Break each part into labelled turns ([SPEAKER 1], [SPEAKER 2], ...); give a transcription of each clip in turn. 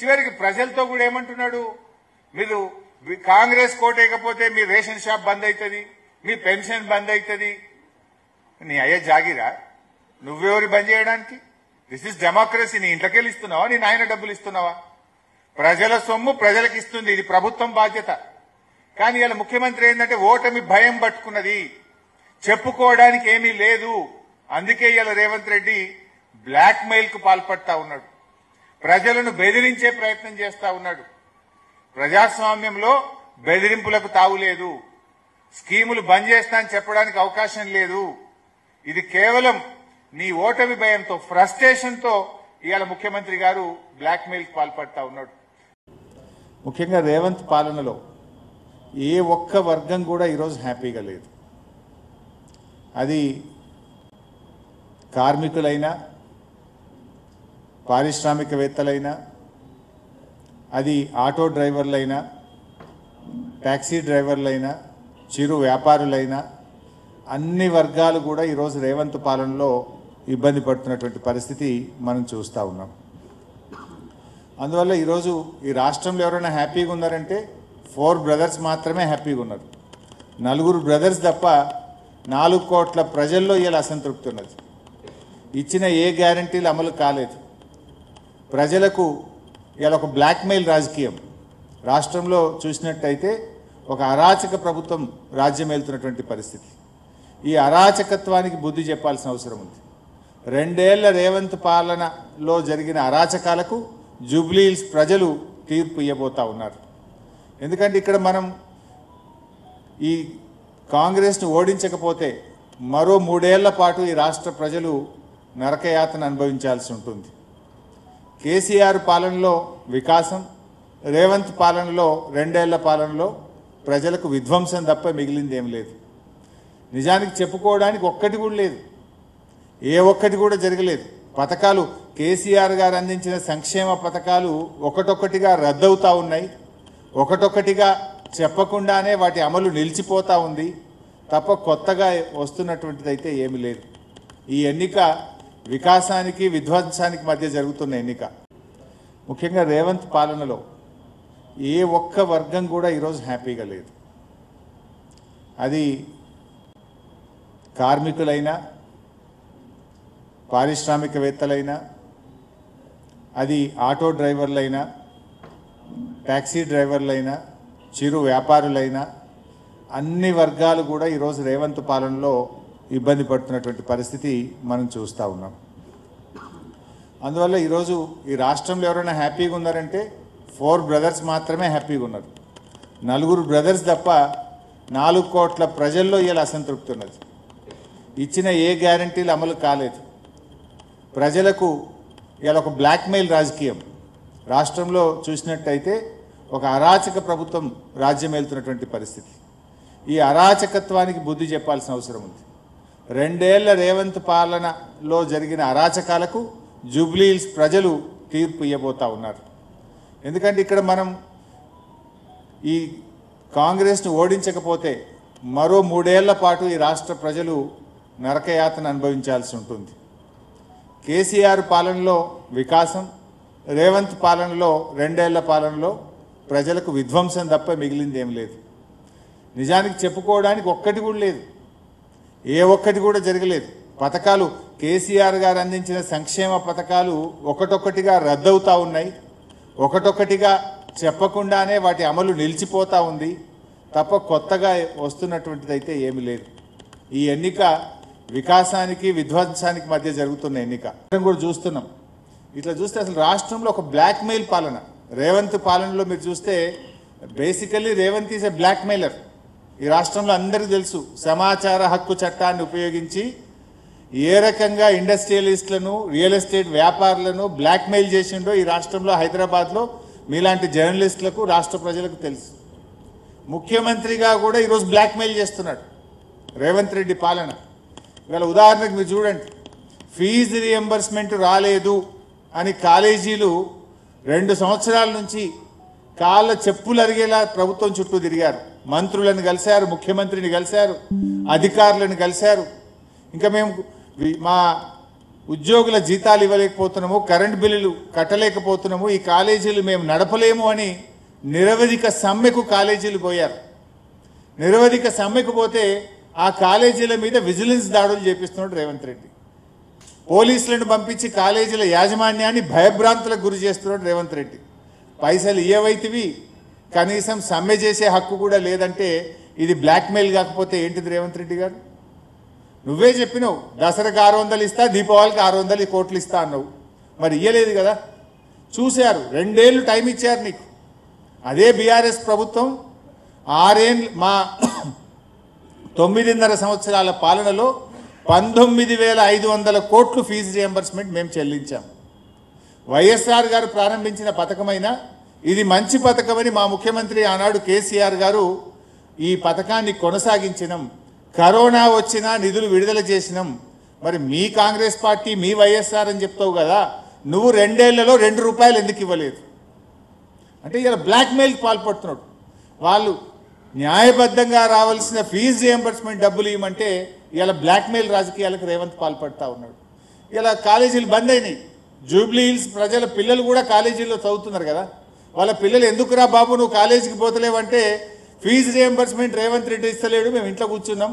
[SPEAKER 1] చివరికి ప్రజలతో కూడా ఏమంటున్నాడు, మీరు కాంగ్రెస్ కోటేయకపోతే మీ రేషన్ షాప్ బంద్ అవుతుంది, మీ పెన్షన్ బంద్ అవుతుంది. నీ అయ్యే జాగిరా, నువ్వెవరి బంద్ చేయడానికి? This is democracy. నీ ఇంట్లోకెళ్ళి ఇస్తున్నావా, నీ నాయన డబ్బులు ఇస్తున్నావా? ప్రజల సొమ్ము ప్రజలకు ఇస్తుంది, ఇది ప్రభుత్వం బాధ్యత. కానీ ఇలా ముఖ్యమంత్రి ఏంటంటే ఓటమి భయం పట్టుకున్నది, చెప్పుకోవడానికి ఏమీ లేదు. అందుకే ఇలా రేవంత్ రెడ్డి బ్లాక్ మెయిల్ కు పాల్పడతా ఉన్నాడు, ప్రజలను బెదిరించే ప్రయత్నం చేస్తా ఉన్నాడు. ప్రజాస్వామ్యంలో బెదిరింపులకు తావులేదు, స్కీములు బంద్ చేస్తా అని చెప్పడానికి అవకాశం లేదు. ఇది కేవలం నీ ఓటమి భయంతో, ఫ్రస్ట్రేషన్ తో ఇవాళ ముఖ్యమంత్రి గారు బ్లాక్ మెయిల్ కు పాల్పడతా ఉన్నాడు. ముఖ్యంగా రేవంత్ పాలనలో ఏ ఒక్క వర్గం కూడా ఈరోజు హ్యాపీగా లేదు. అది కార్మికులైనా, పారిశ్రామికవేత్తలైనా, అది ఆటో డ్రైవర్లైనా, ట్యాక్సీ డ్రైవర్లైనా, చిరు వ్యాపారులైనా, అన్ని వర్గాలు కూడా ఈరోజు రేవంత్ పాలనలో ఇబ్బంది పడుతున్నటువంటి పరిస్థితి మనం చూస్తూ ఉన్నాం. అందువల్ల ఈరోజు ఈ రాష్ట్రంలో ఎవరైనా హ్యాపీగా ఉన్నారంటే 4 బ్రదర్స్ మాత్రమే హ్యాపీగా ఉన్నారు. 4 బ్రదర్స్ తప్ప 4 కోట్ల ప్రజల్లో ఇలా అసంతృప్తి ఉన్నది. ఇచ్చిన ఏ గ్యారంటీలు అమలు కాలేదు. ప్రజలకు ఇలా ఒక బ్లాక్మెయిల్ రాజకీయం రాష్ట్రంలో చూసినట్టయితే ఒక అరాచక ప్రభుత్వం రాజ్యం వెళ్తున్నటువంటి పరిస్థితి. ఈ అరాచకత్వానికి బుద్ధి చెప్పాల్సిన అవసరం ఉంది. 2 ఏళ్ల రేవంత్ పాలనలో జరిగిన అరాచకాలకు జూబ్లీ హిల్స్ ప్రజలు తీర్పు ఇవ్వబోతా ఉన్నారు. ఎందుకంటే ఇక్కడ మనం ఈ కాంగ్రెస్ను ఓడించకపోతే మరో 3 ఏళ్ల పాటు ఈ రాష్ట్ర ప్రజలు నరకయాతన అనుభవించాల్సి ఉంటుంది. కేసీఆర్ పాలనలో వికాసం, రేవంత్ పాలనలో 2 ఏళ్ల పాలనలో ప్రజలకు విధ్వంసం తప్ప మిగిలింది ఏం లేదు. నిజానికి చెప్పుకోవడానికి ఒక్కటి కూడా లేదు, ఏ ఒక్కటి కూడా జరగలేదు. పథకాలు, కేసీఆర్ గారు అందించిన సంక్షేమ పథకాలు ఒకటొక్కటిగా రద్దవుతూ ఉన్నాయి, ఒకటొక్కటిగా చెప్పకుండానే వాటి అమలు నిలిచిపోతూ ఉంది తప్ప కొత్తగా వస్తున్నటువంటిది అయితే ఏమీ లేదు. ఈ ఎన్నిక వికాసానికి విధ్వంసానికి మధ్య జరుగుతున్న ఎన్నిక. ముఖ్యంగా రేవంత్ పాలనలో ఏ ఒక్క వర్గం కూడా ఈరోజు హ్యాపీగా లేదు. అది కార్మికులైనా, పారిశ్రామికవేత్తలైనా, అది ఆటో డ్రైవర్లైనా, ట్యాక్సీ డ్రైవర్లైనా, చిరు వ్యాపారులైనా, అన్ని వర్గాలు కూడా ఈరోజు రేవంత్ పాలనలో ఇబ్బంది పడుతున్నటువంటి పరిస్థితి మనం చూస్తూ ఉన్నాం. అందువల్ల ఈరోజు ఈ రాష్ట్రంలో ఎవరైనా హ్యాపీగా ఉన్నారంటే 4 బ్రదర్స్ మాత్రమే హ్యాపీగా ఉన్నారు. 4 బ్రదర్స్ తప్ప 4 కోట్ల ప్రజల్లో ఇలా అసంతృప్తి ఉన్నది. ఇచ్చిన ఏ గ్యారంటీలు అమలు కాలేదు. ప్రజలకు ఇలా ఒక బ్లాక్మెయిల్ రాజకీయం రాష్ట్రంలో చూసినట్టయితే ఒక అరాచక ప్రభుత్వం రాజ్యం వెళ్తున్నటువంటి పరిస్థితి. ఈ అరాచకత్వానికి బుద్ధి చెప్పాల్సిన అవసరం ఉంది. 2 ఏళ్ల రేవంత్ పాలనలో జరిగిన అరాచకాలకు జూబ్లీ హిల్స్ ప్రజలు తీర్పు ఇవ్వబోతా ఉన్నారు. ఎందుకంటే ఇక్కడ మనం ఈ కాంగ్రెస్ను ఓడించకపోతే మరో 3 ఏళ్ల పాటు ఈ రాష్ట్ర ప్రజలు నరకయాతన అనుభవించాల్సి ఉంటుంది. కేసీఆర్ పాలనలో వికాసం, రేవంత్ పాలనలో 2 ఏళ్ల పాలనలో ప్రజలకు విధ్వంసం తప్ప మిగిలింది ఏం లేదు. నిజానికి చెప్పుకోవడానికి ఒక్కటి కూడా లేదు, ఏ ఒక్కటి కూడా జరగలేదు. పథకాలు, కేసీఆర్ గారు అందించిన సంక్షేమ పథకాలు ఒకటొక్కటిగా రద్దవుతూ ఉన్నాయి, ఒకటొక్కటిగా చెప్పకుండానే వాటి అమలు నిలిచిపోతూ ఉంది తప్ప కొత్తగా వస్తున్నటువంటిది అయితే ఏమీ లేదు. ఈ ఎన్నిక వికాసానికి విధ్వంసానికి మధ్య జరుగుతున్న ఎన్నిక కూడా చూస్తున్నాం. ఇట్లా చూస్తే అసలు రాష్ట్రంలో ఒక బ్లాక్మెయిల్ పాలన. రేవంత్ పాలనలో మీరు చూస్తే basically Revanth is a blackmailer. ఈ రాష్ట్రంలో అందరికీ తెలుసు, సమాచార హక్కు చట్టాన్ని ఉపయోగించి ఏ రకంగా ఇండస్ట్రియలిస్టులను, రియల్ ఎస్టేట్ వ్యాపారులను బ్లాక్మెయిల్ చేసిండో ఈ రాష్ట్రంలో, హైదరాబాద్లో మీలాంటి జర్నలిస్టులకు, రాష్ట్ర ప్రజలకు తెలుసు. ముఖ్యమంత్రిగా కూడా ఈరోజు బ్లాక్మెయిల్ చేస్తున్నాడు రేవంత్ రెడ్డి పాలన. ఇవాళ ఉదాహరణకు మీరు చూడండి, ఫీజు రియంబర్స్మెంట్ రాలేదు అని కాలేజీలు 2 సంవత్సరాల నుంచి కాళ్ళ చెప్పులు అరిగేలా ప్రభుత్వం చుట్టూ తిరిగారు. మంత్రులను కలిశారు, ముఖ్యమంత్రిని కలిశారు, అధికారులను కలిశారు. ఇంకా మేము మా ఉద్యోగుల జీతాలు ఇవ్వలేకపోతున్నాము, కరెంట్ బిల్లులు కట్టలేకపోతున్నాము, ఈ కాలేజీలు మేము నడపలేము అని నిరవధిక సమ్మెకు కాలేజీలు పోయారు. నిరవధిక సమ్మెకు పోతే ఆ కాలేజీల మీద విజిలెన్స్ దాడులు చేపిస్తున్నాడు రేవంత్ రెడ్డి. పోలీసులను పంపించి కాలేజీల యాజమాన్యాన్ని భయభ్రాంతులకు గురి చేస్తున్నాడు రేవంత్ రెడ్డి. పైసలు ఇయ్యవైతివి, కనీసం సమ్మె చేసే హక్కు కూడా లేదంటే ఇది బ్లాక్మెయిల్ కాకపోతే ఏంటిది రేవంత్ రెడ్డి గారు? నువ్వే చెప్పినావు దసరాకు 600 ఇస్తా, దీపావళికి 600 కోట్లు ఇస్తా అన్నావు. మరి ఇయ్యలేదు కదా. చూశారు, 2 ఏళ్ళు టైం ఇచ్చారు నీకు. అదే బీఆర్ఎస్ ప్రభుత్వం 6 ఏళ్ళు మా 9.5 సంవత్సరాల పాలనలో 19,500 కోట్లు ఫీజు రియంబర్స్మెంట్ మేము చెల్లించాం. వైఎస్ఆర్ గారు ప్రారంభించిన పథకమైన ఇది మంచి పథకమని మా ముఖ్యమంత్రి ఆనాడు కేసీఆర్ గారు ఈ పథకాన్ని కొనసాగించినాం. కరోనా వచ్చినా నిధులు విడుదల చేసినాం. మరి మీ కాంగ్రెస్ పార్టీ మీ వైఎస్ఆర్ అని చెప్తావు కదా, నువ్వు 2 ఏళ్లలో 2 రూపాయలు ఎందుకు ఇవ్వలేదు అంటే ఇలా బ్లాక్మెయిల్కి పాల్పడుతున్నాడు. వాళ్ళు న్యాయబద్ధంగా రావాల్సిన ఫీజు రియంబర్స్మెంట్ డబ్బులు ఇవ్వమంటే ఇలా బ్లాక్మెయిల్ రాజకీయాలకు రేవంత్ పాల్పడుతూ ఉన్నాడు. ఇలా కాలేజీలు బంద్ అయినాయి. జూబ్లీ హిల్స్ ప్రజల పిల్లలు కూడా కాలేజీల్లో చదువుతున్నారు కదా, వాళ్ళ పిల్లలు ఎందుకురా బాబు నువ్వు కాలేజీకి పోతలేవంటే ఫీజు రియంబర్స్మెంట్ రేవంత్ రెడ్డి ఇస్తలేడు, మేము ఇంట్లో కూర్చున్నాం,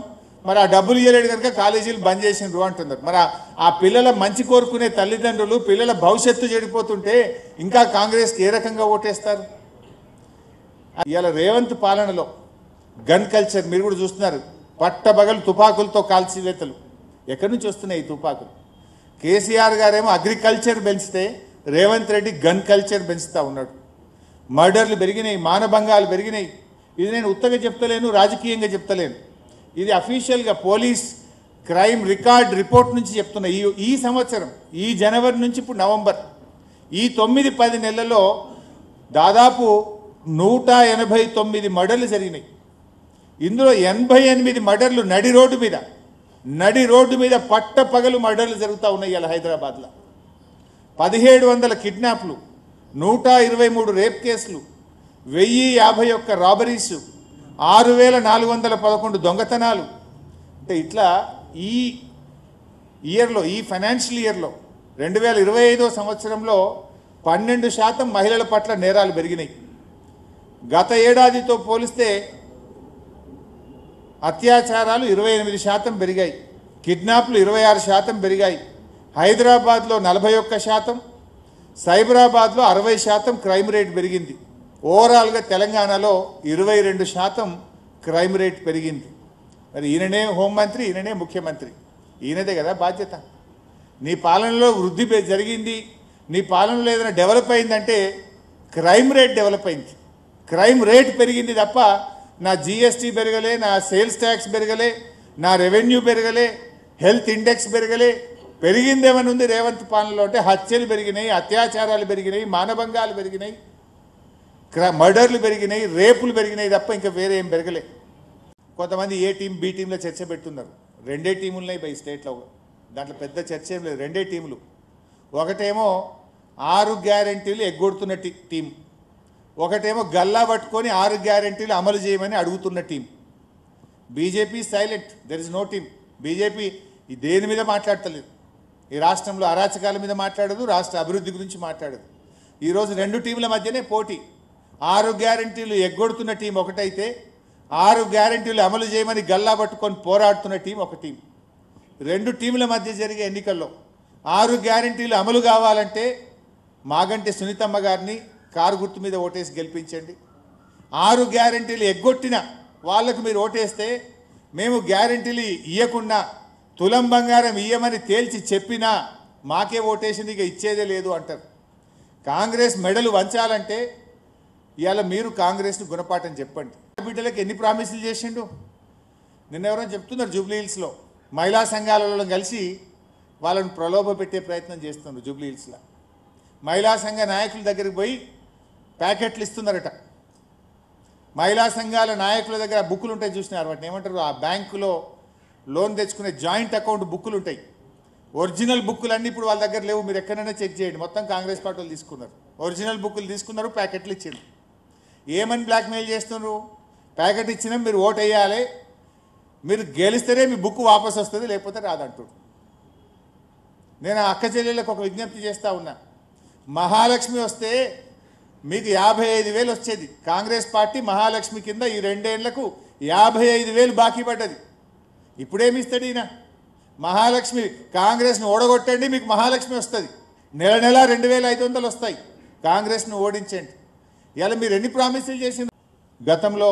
[SPEAKER 1] మరి ఆ డబ్బులు ఇవ్వలేడు కనుక కాలేజీలు బంద్ చేసిండ్రు అంటున్నారు. మరి ఆ పిల్లల మంచి కోరుకునే తల్లిదండ్రులు పిల్లల భవిష్యత్తు చెడిపోతుంటే ఇంకా కాంగ్రెస్కి ఏ రకంగా ఓటేస్తారు? ఇవాళ రేవంత్ పాలనలో గన్ కల్చర్ మీరు కూడా చూస్తున్నారు. పట్టబగలు తుపాకులతో కాల్చివేతలు. ఎక్కడి నుంచి వస్తున్నాయి ఈ తుపాకులు? కేసీఆర్ గారేమో అగ్రికల్చర్ పెంచితే రేవంత్ రెడ్డి గన్ కల్చర్ పెంచుతూ ఉన్నాడు. మర్డర్లు పెరిగినాయి, మానభంగాలు పెరిగినాయి. ఇది నేను ఉత్తగా చెప్తలేను, రాజకీయంగా చెప్తలేను. ఇది అఫీషియల్గా పోలీస్ క్రైమ్ రికార్డ్ రిపోర్ట్ నుంచి చెప్తున్నా. ఈ సంవత్సరం ఈ జనవరి నుంచి ఇప్పుడు నవంబర్ ఈ 9-10 నెలల్లో దాదాపు 189 మర్డర్లు జరిగినాయి. ఇందులో 88 మర్డర్లు నడి రోడ్డు మీద పట్టపగలు మర్డర్లు జరుగుతూ ఉన్నాయి. ఇలా హైదరాబాద్లో 1700 కిడ్నాప్లు, 123 రేప్ కేసులు, 1051 రాబరీస్, 6411 దొంగతనాలు. అంటే ఇట్లా ఈ ఇయర్లో ఈ ఫైనాన్షియల్ ఇయర్లో 2025వ సంవత్సరంలో 12% మహిళల పట్ల నేరాలు పెరిగినాయి. గత ఏడాదితో పోలిస్తే అత్యాచారాలు 28% పెరిగాయి, కిడ్నాప్లు 26% పెరిగాయి. హైదరాబాద్లో 41%, సైబరాబాద్లో 60% క్రైమ్ రేట్ పెరిగింది. ఓవరాల్గా తెలంగాణలో 22% క్రైమ్ రేట్ పెరిగింది. మరి ఈయననే హోంమంత్రి, ఈయననే ముఖ్యమంత్రి, ఈయనదే కదా బాధ్యత. నీ పాలనలో వృద్ధి జరిగింది, నీ పాలనలో ఏదైనా డెవలప్ అయిందంటే క్రైమ్ రేట్ డెవలప్ అయింది, క్రైమ్ రేట్ పెరిగింది తప్ప నా జీఎస్టీ పెరగలే, నా సేల్స్ ట్యాక్స్ పెరగలే, నా రెవెన్యూ పెరగలే, హెల్త్ ఇండెక్స్ పెరగలే. పెరిగిందేమని ఉంది రేవంత్ పాలనలో అంటే హత్యలు పెరిగినాయి, అత్యాచారాలు పెరిగినాయి, మానభంగాలు పెరిగినాయి, మర్డర్లు పెరిగినాయి, రేపులు పెరిగినాయి తప్ప ఇంకా వేరే ఏం పెరగలే. కొంతమంది ఏ టీం బి టీంలో చర్చ పెడుతున్నారు. 2 టీములు ఉన్నాయి బై స్టేట్లో, దాంట్లో పెద్ద చర్చ ఏం లేదు. 2 టీములు. ఒకటేమో 6 గ్యారెంటీలు ఎగ్గొడుతున్న టీం, ఒకటేమో గల్లా పట్టుకొని 6 గ్యారెంటీలు అమలు చేయమని అడుగుతున్న team. BJP silent, there is no team. BJP దేని మీద మాట్లాడతలేదు. ఈ రాష్ట్రంలో అరాచకాల మీద మాట్లాడదు, రాష్ట్ర అభివృద్ధి గురించి మాట్లాడదు. ఈరోజు 2 టీంల మధ్యనే పోటీ. 6 గ్యారెంటీలు ఎగ్గొడుతున్న టీం ఒకటైతే 6 గ్యారెంటీలు అమలు చేయమని గల్లా పట్టుకొని పోరాడుతున్న టీం ఒక టీం. 2 టీంల మధ్య జరిగే ఎన్నికల్లో 6 గ్యారెంటీలు అమలు కావాలంటే మాగంటి సునీతమ్మ గారిని కారు గుర్తు మీద ఓటేసి గెలిపించండి. 6 గ్యారెంటీలు ఎగ్గొట్టిన వాళ్ళకు మీరు ఓటేస్తే మేము గ్యారెంటీలు ఇవ్వకుండా తులం బంగారం ఇయ్యమని తేల్చి చెప్పినా మాకే ఓటేసి ఇక ఇచ్చేదే లేదు అంటారు. కాంగ్రెస్ మెడలు వంచాలంటే ఇవాళ మీరు కాంగ్రెస్ను గుణపాఠం చెప్పండి. బిడ్డలకు ఎన్ని ప్రామిసులు చేసిండు? నిన్నెవరో చెప్తున్నారు జూబ్లీ హిల్స్లో మహిళా సంఘాలలో కలిసి వాళ్ళను ప్రలోభ పెట్టే ప్రయత్నం చేస్తున్నారు. జూబ్లీ హిల్స్లో మహిళా సంఘ నాయకుల దగ్గరికి పోయి ప్యాకెట్లు ఇస్తున్నారట. మహిళా సంఘాల నాయకుల దగ్గర బుక్కులు ఉంటాయి, చూసినారు వాటిని ఏమంటారు, ఆ బ్యాంకులో లోన్ తెచ్చుకునే జాయింట్ అకౌంట్ బుక్కులు ఉంటాయి. ఒరిజినల్ బుక్కులు అన్నీ ఇప్పుడు వాళ్ళ దగ్గర లేవు, మీరు ఎక్కడైనా చెక్ చేయండి. మొత్తం కాంగ్రెస్ పార్టీ వాళ్ళు తీసుకున్నారు, ఒరిజినల్ బుక్కులు తీసుకున్నారు, ప్యాకెట్లు ఇచ్చారు. ఏమని బ్లాక్మెయిల్ చేస్తున్నారు? ప్యాకెట్ ఇచ్చినా మీరు ఓటు వేయాలి, మీరు గెలిస్తేనే మీ బుక్ వాపసు వస్తుంది, లేకపోతే రాదంటారు. నేను అక్క చెల్లెళ్ళకు ఒక విజ్ఞప్తి చేస్తూ ఉన్నా, మహాలక్ష్మి వస్తే మీకు 55,000 వచ్చేది. కాంగ్రెస్ పార్టీ మహాలక్ష్మి కింద ఈ 2 ఏళ్లకు 55,000 బాకీ పడ్డది. ఇప్పుడేమి ఇస్తాడు ఈయన? మహాలక్ష్మి కాంగ్రెస్ని ఓడగొట్టండి, మీకు మహాలక్ష్మి వస్తుంది. నెల నెల 2,500 వస్తాయి. కాంగ్రెస్ను ఓడించండి. ఇలా మీరు ఎన్ని ప్రామిసులు చేసింది? గతంలో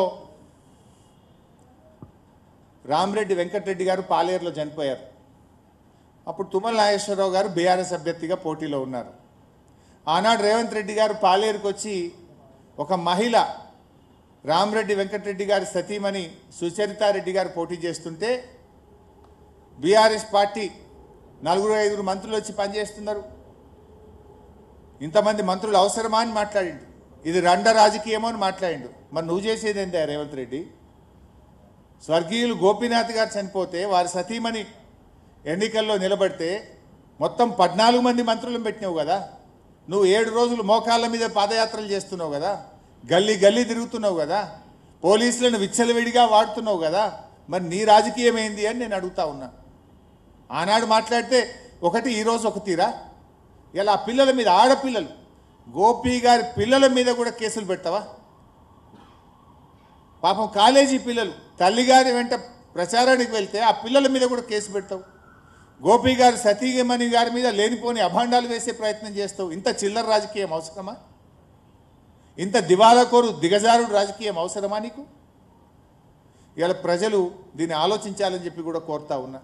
[SPEAKER 1] రామరెడ్డి వెంకటరెడ్డి గారు పాలేరులో చనిపోయారు. అప్పుడు తుమ్మల నాగేశ్వరరావు గారు బీఆర్ఎస్ అభ్యర్థిగా పోటీలో ఉన్నారు. ఆనాడు రేవంత్ రెడ్డి గారు పాలేరుకు వచ్చి ఒక మహిళ రామరెడ్డి వెంకటరెడ్డి గారి సతీమణి సుచరితారెడ్డి గారు పోటీ చేస్తుంటే బీఆర్ఎస్ పార్టీ 4-5 మంత్రులు వచ్చి పనిచేస్తున్నారు. ఇంతమంది మంత్రులు అవసరమా అని మాట్లాడిండు. ఇది రండ రాజకీయమో అని మాట్లాడిండు. మరి నువ్వు చేసేది ఏంటా రేవంత్ రెడ్డి? స్వర్గీయులు గోపీనాథ్ గారు చనిపోతే వారి సతీమణి ఎన్నికల్లో నిలబడితే మొత్తం 14 మంది మంత్రులను పెట్టినావు కదా. నువ్వు 7 రోజులు మోకాళ్ళ మీద పాదయాత్రలు చేస్తున్నావు కదా, గల్లీ గల్లీ తిరుగుతున్నావు కదా, పోలీసులను విచ్చలవిడిగా వాడుతున్నావు కదా. మరి నీ రాజకీయం ఏంది అని నేను అడుగుతా ఉన్నా. ఆనాడు మాట్లాడితే ఒకటి, ఈరోజు ఒక తీరా. ఇలా ఆ పిల్లల మీద, ఆడపిల్లలు, గోపి గారి పిల్లల మీద కూడా కేసులు పెడతావా? పాపం కాలేజీ పిల్లలు తల్లిగారి వెంట ప్రచారానికి వెళ్తే ఆ పిల్లల మీద కూడా కేసు పెడతావు. గోపి గారి సతీమణి గారి మీద లేనిపోని అభాండాలు వేసే ప్రయత్నం చేస్తావు. ఇంత చిల్లర రాజకీయం అవసరమా? ఇంత దివాలాకోరు దిగజారుడు రాజకీయం అవసరమా నీకు? ఇలా ప్రజలు దీన్ని ఆలోచించాలని చెప్పి కూడా కోరుతా ఉన్నా.